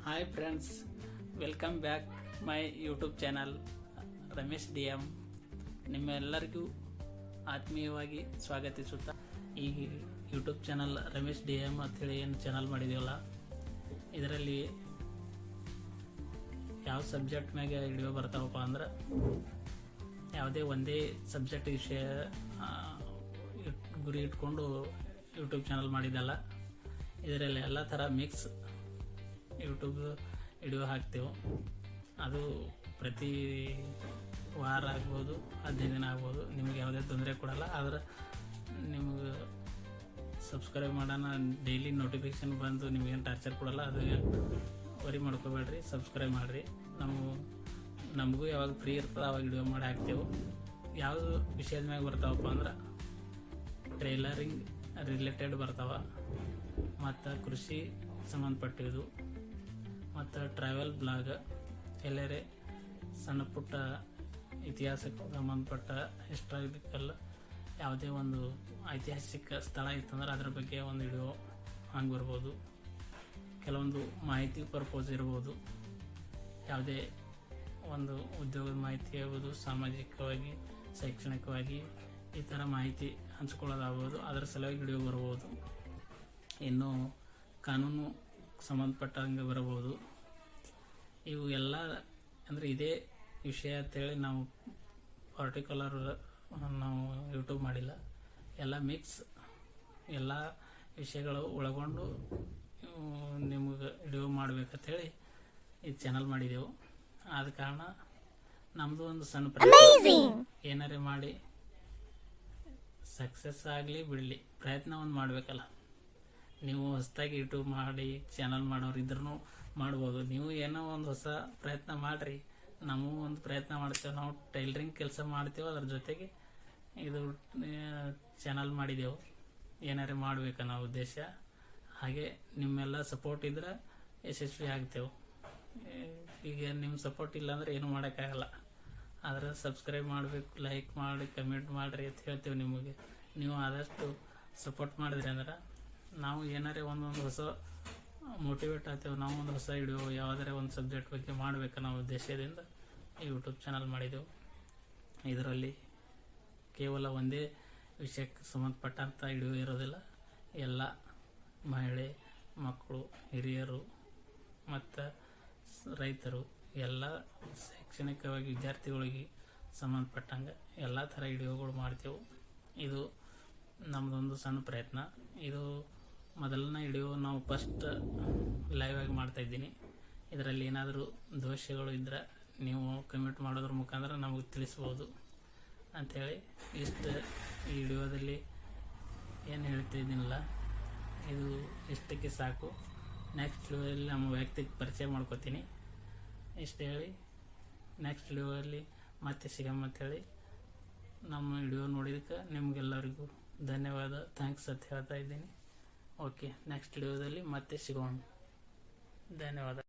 Hi friends, welcome back my YouTube channel Ramesh DM. ನಿಮ್ಮೆಲ್ಲರಿಗೂ ಆತ್ಮೀಯವಾಗಿ ಸ್ವಾಗತಿಸುತ್ತಾ ಈ ಯೂಟ್ಯೂಬ್ ಚಾನಲ್ ರಮೇಶ್ DM ಅಂತೇಳಿ ಏನು ಚಾನಲ್ ಮಾಡಿದೀವಲ್ಲ, ಇದರಲ್ಲಿ ಯಾವ ಸಬ್ಜೆಕ್ಟ್ ಮ್ಯಾಗೆ ವಿಡಿಯೋ ಬರ್ತಾವಪ್ಪ ಅಂದ್ರೆ ಯಾವುದೇ ಒಂದೇ ಸಬ್ಜೆಕ್ಟ್ ವಿಷಯ ಗುರಿ ಇಟ್ಕೊಂಡು ಯೂಟ್ಯೂಬ್ ಚಾನಲ್ ಮಾಡಿದ್ದಲ್ಲ. ಇದರಲ್ಲಿ ಎಲ್ಲ ಥರ ಮಿಕ್ಸ್ ಯೂಟ್ಯೂಬ್ ವಿಡಿಯೋ ಹಾಕ್ತೇವೆ. ಅದು ಪ್ರತಿ ವಾರ ಆಗ್ಬೋದು, 15 ದಿನ ಆಗ್ಬೋದು. ನಿಮಗೆ ಯಾವುದೇ ತೊಂದರೆ ಕೊಡಲ್ಲ. ಆದ್ರೆ ನಿಮಗೆ ಸಬ್ಸ್ಕ್ರೈಬ್ ಮಾಡೋಣ, ಡೈಲಿ ನೋಟಿಫಿಕೇಶನ್ ಬಂದು ನಿಮಗೇನು ಟಾರ್ಚರ್ ಕೊಡಲ್ಲ. ಅದು ವರಿ ಮಾಡ್ಕೋಬೇಡ್ರಿ, ಸಬ್ಸ್ಕ್ರೈಬ್ ಮಾಡಿರಿ. ನಮಗೂ ಯಾವಾಗ ಫ್ರೀ ಇರ್ತದೆ ಅವಾಗ ವಿಡಿಯೋ ಮಾಡಿ ಹಾಕ್ತೇವೆ. ಯಾವುದು ವಿಷಯದ ಮ್ಯಾಗ ಬರ್ತಾವಪ್ಪ ಅಂದ್ರೆ ಟ್ರೇಲರಿಂಗ್ ರಿಲೇಟೆಡ್ ಬರ್ತಾವ, ಮತ್ತು ಕೃಷಿ ಸಂಬಂಧಪಟ್ಟಿದ್ದು, ಮತ್ತು ಟ್ರಾವೆಲ್ ಬ್ಲಾಗ್, ಎಲ್ಲರೇ ಸಣ್ಣ ಪುಟ್ಟ ಇತಿಹಾಸಕ್ಕೆ ಸಂಬಂಧಪಟ್ಟ ಹಿಸ್ಟಾರಿಕಲ್ ಯಾವುದೇ ಒಂದು ಐತಿಹಾಸಿಕ ಸ್ಥಳ ಇತ್ತಂದ್ರೆ ಅದ್ರ ಬಗ್ಗೆ ಒಂದು ವಿಡಿಯೋ ಹಂಗೆ ಬರ್ಬೋದು. ಕೆಲವೊಂದು ಮಾಹಿತಿ ಪರ್ಪೋಸ್ ಇರ್ಬೋದು, ಯಾವುದೇ ಒಂದು ಉದ್ಯೋಗದ ಮಾಹಿತಿ ಆಗ್ಬೋದು, ಸಾಮಾಜಿಕವಾಗಿ ಶೈಕ್ಷಣಿಕವಾಗಿ ಈ ಥರ ಮಾಹಿತಿ ಹಂಚ್ಕೊಳ್ಳೋದಾಗ್ಬೋದು. ಅದರ ಸಲುವಾಗಿ ವಿಡಿಯೋ ಬರ್ಬೋದು. ಇನ್ನು ಕಾನೂನು ಸಂಬಂಧಪಟ್ಟಂಗೆ ಬರಬಹುದು. ಇವು ಎಲ್ಲ ಅಂದರೆ ಇದೇ ವಿಷಯ ಅಂತೇಳಿ ನಾವು ಪರ್ಟಿಕ್ಯುಲರ್ ನಾವು ಯೂಟ್ಯೂಬ್ ಮಾಡಿಲ್ಲ. ಎಲ್ಲ ಮಿಕ್ಸ್, ಎಲ್ಲ ವಿಷಯಗಳು ಒಳಗೊಂಡು ನಿಮಗೆ ವಿಡಿಯೋ ಮಾಡ್ಬೇಕಂತೇಳಿ ಈ ಚಾನಲ್ ಮಾಡಿದೆವು. ಆದ ಕಾರಣ ನಮ್ಮದು ಒಂದು ಸಣ್ಣ ಪ್ರಯತ್ನ, ಏನಾರೇ ಮಾಡಿ ಸಕ್ಸಸ್ ಆಗಲಿ ಬಿಡಲಿ, ಪ್ರಯತ್ನ ಒಂದು ಮಾಡಬೇಕಲ್ಲ. ನೀವು ಹೊಸದಾಗಿ ಯೂಟ್ಯೂಬ್ ಮಾಡಿ ಚಾನಲ್ ಮಾಡೋರು ಇದ್ರೂ ಮಾಡ್ಬೋದು. ನೀವು ಏನೋ ಒಂದು ಹೊಸ ಪ್ರಯತ್ನ ಮಾಡಿರಿ, ನಾವು ಒಂದು ಪ್ರಯತ್ನ ಮಾಡ್ತೇವೆ. ನಾವು ಟೈಲರಿಂಗ್ ಕೆಲಸ ಮಾಡ್ತೇವೆ, ಅದ್ರ ಜೊತೆಗೆ ಇದು ಚಾನಲ್ ಮಾಡಿದೆವು. ಏನಾರೇ ಮಾಡ್ಬೇಕನ್ನೋ ಉದ್ದೇಶ. ಹಾಗೆ ನಿಮ್ಮೆಲ್ಲ ಸಪೋರ್ಟ್ ಇದ್ರೆ ಯಶಸ್ವಿ ಆಗ್ತೇವೆ. ಈಗ ನಿಮ್ಮ ಸಪೋರ್ಟ್ ಇಲ್ಲ ಅಂದರೆ ಏನೂ ಮಾಡೋಕ್ಕಾಗಲ್ಲ. ಆದರೆ ಸಬ್ಸ್ಕ್ರೈಬ್ ಮಾಡಬೇಕು, ಲೈಕ್ ಮಾಡಿ, ಕಮೆಂಟ್ ಮಾಡಿರಿ ಅಂತ ಹೇಳ್ತೇವೆ ನಿಮಗೆ. ನೀವು ಆದಷ್ಟು ಸಪೋರ್ಟ್ ಮಾಡಿದ್ರಿ ಅಂದ್ರೆ ನಾವು ಏನಾರೇ ಒಂದೊಂದು ಹೊಸ ಮೋಟಿವೇಟ್ ಆಗ್ತೇವೆ. ನಾವು ಒಂದು ಹೊಸ ವಿಡಿಯೋ ಯಾವುದಾರೇ ಒಂದು ಸಬ್ಜೆಕ್ಟ್ ಬಗ್ಗೆ ಮಾಡಬೇಕನ್ನೋ ಉದ್ದೇಶದಿಂದ ಯೂಟ್ಯೂಬ್ ಚಾನಲ್ ಮಾಡಿದೆವು. ಇದರಲ್ಲಿ ಕೇವಲ ಒಂದೇ ವಿಷಯಕ್ಕೆ ಸಂಬಂಧಪಟ್ಟಂಥ ವಿಡಿಯೋ ಇರೋದಿಲ್ಲ. ಎಲ್ಲ ಮಹಿಳೆ, ಮಕ್ಕಳು, ಹಿರಿಯರು ಮತ್ತು ರೈತರು, ಎಲ್ಲ ಶೈಕ್ಷಣಿಕವಾಗಿ ವಿದ್ಯಾರ್ಥಿಗಳಿಗೆ ಸಂಬಂಧಪಟ್ಟಂಗೆ ಎಲ್ಲ ಥರ ವಿಡಿಯೋಗಳು ಮಾಡ್ತೇವೆ. ಇದು ನಮ್ಮದೊಂದು ಸಣ್ಣ ಪ್ರಯತ್ನ. ಇದು ಮೊದಲನೇ ವಿಡಿಯೋ, ನಾವು ಫಸ್ಟ್ ಲೈವ್ ಆಗಿ ಮಾಡ್ತಾಯಿದ್ದೀನಿ. ಇದರಲ್ಲಿ ಏನಾದರೂ ದೋಷಗಳು ಇದ್ದರೆ ನೀವು ಕಮೆಂಟ್ ಮಾಡೋದ್ರ ಮುಖಾಂತರ ನಮಗೆ ತಿಳಿಸ್ಬೋದು ಅಂಥೇಳಿ ಇಷ್ಟು ಈ ವಿಡಿಯೋದಲ್ಲಿ ಏನು ಹೇಳ್ತಿದ್ದೀನಿಲ್ಲ, ಇದು ಇಷ್ಟಕ್ಕೆ ಸಾಕು. ನೆಕ್ಸ್ಟ್ ವಿಡಿಯೋದಲ್ಲಿ ನಮ್ಮ ವ್ಯಕ್ತಿಗೆ ಪರಿಚಯ ಮಾಡ್ಕೋತೀನಿ. ಇಷ್ಟು ಹೇಳಿ ನೆಕ್ಸ್ಟ್ ವಿಡಿಯೋದಲ್ಲಿ ಮತ್ತೆ ಸಿಗಮ್ಮ ಅಂತೇಳಿ ನಮ್ಮ ವಿಡಿಯೋ ನೋಡಿದ್ದಕ್ಕೆ ನಿಮಗೆಲ್ಲರಿಗೂ ಧನ್ಯವಾದ, ಥ್ಯಾಂಕ್ಸ್ ಅಂತ ಹೇಳ್ತಾ ಇದ್ದೀನಿ. ಓಕೆ, ನೆಕ್ಸ್ಟ್ ವಿಡಿಯೋದಲ್ಲಿ ಮತ್ತೆ ಸಿಗೋಣ. ಧನ್ಯವಾದ.